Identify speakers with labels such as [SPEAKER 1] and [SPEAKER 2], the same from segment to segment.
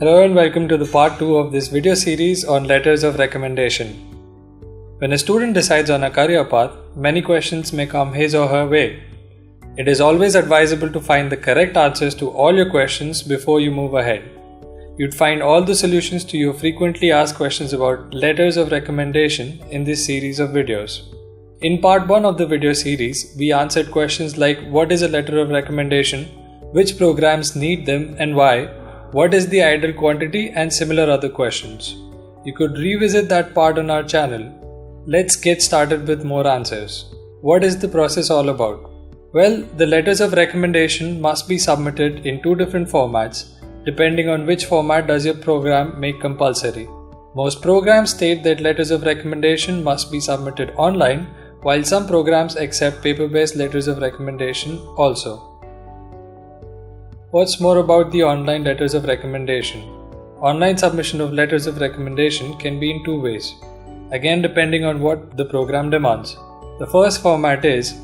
[SPEAKER 1] Hello and welcome to the part 2 of this video series on letters of recommendation. When a student decides on a career path, many questions may come his or her way. It is always advisable to find the correct answers to all your questions before you move ahead. You'd find all the solutions to your frequently asked questions about letters of recommendation in this series of videos. In part 1 of the video series, we answered questions like what is a letter of recommendation, which programs need them and why, what is the ideal quantity, and similar other questions. You could revisit that part on our channel. Let's get started with more answers. What is the process all about? Well, the letters of recommendation must be submitted in two different formats, depending on which format does your program make compulsory. Most programs state that letters of recommendation must be submitted online, while some programs accept paper-based letters of recommendation also. What's more about the online letters of recommendation? Online submission of letters of recommendation can be in two ways, again depending on what the program demands. The first format is,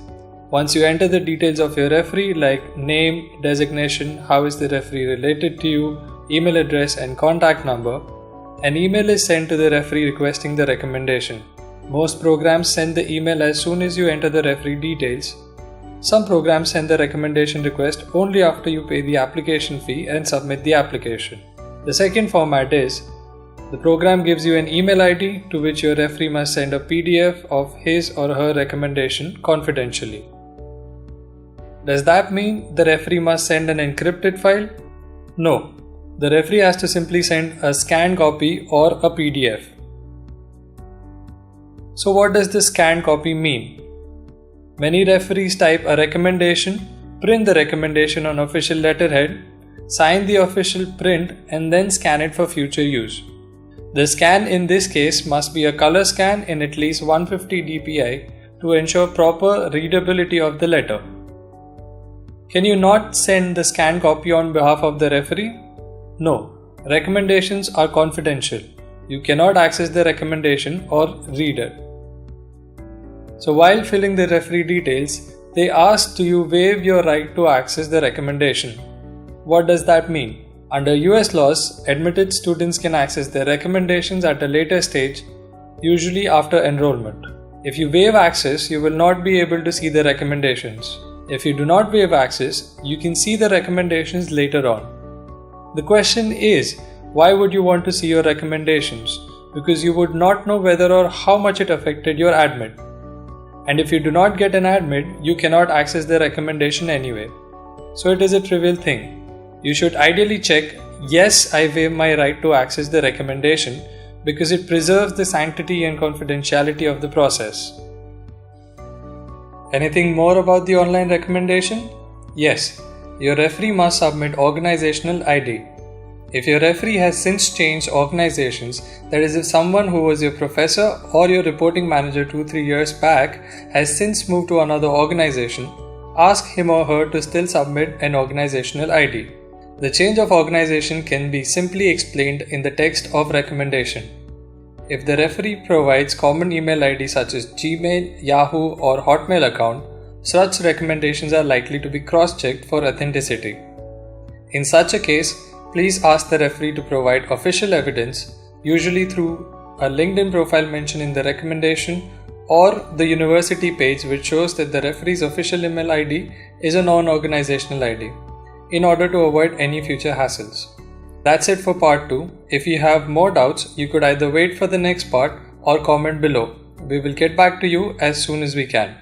[SPEAKER 1] once you enter the details of your referee like name, designation, how is the referee related to you, email address and contact number, an email is sent to the referee requesting the recommendation. Most programs send the email as soon as you enter the referee details. Some programs send the recommendation request only after you pay the application fee and submit the application. The second format is, the program gives you an email ID to which your referee must send a PDF of his or her recommendation confidentially. Does that mean the referee must send an encrypted file? No. The referee has to simply send a scanned copy or a PDF. So what does the scanned copy mean? Many referees type a recommendation, print the recommendation on official letterhead, sign the official print and then scan it for future use. The scan in this case must be a color scan in at least 150 dpi to ensure proper readability of the letter. Can you not send the scanned copy on behalf of the referee? No, recommendations are confidential. You cannot access the recommendation or read it. So while filling the referee details, they ask do you waive your right to access the recommendation. What does that mean? Under US laws, admitted students can access their recommendations at a later stage, usually after enrollment. If you waive access, you will not be able to see the recommendations. If you do not waive access, you can see the recommendations later on. The question is, why would you want to see your recommendations? Because you would not know whether or how much it affected your admit. And if you do not get an admit, you cannot access the recommendation anyway. So it is a trivial thing. You should ideally check, yes, I waive my right to access the recommendation because it preserves the sanctity and confidentiality of the process. Anything more about the online recommendation? Yes, your referee must submit organizational ID. If your referee has since changed organizations, that is if someone who was your professor or your reporting manager 2-3 years back has since moved to another organization, ask him or her to still submit an organizational ID. The change of organization can be simply explained in the text of recommendation. If the referee provides common email ID such as Gmail, Yahoo or Hotmail account, such recommendations are likely to be cross-checked for authenticity. In such a case, please ask the referee to provide official evidence, usually through a LinkedIn profile mentioned in the recommendation or the university page which shows that the referee's official email ID is a non-organizational ID, in order to avoid any future hassles. That's it for part 2. If you have more doubts, you could either wait for the next part or comment below. We will get back to you as soon as we can.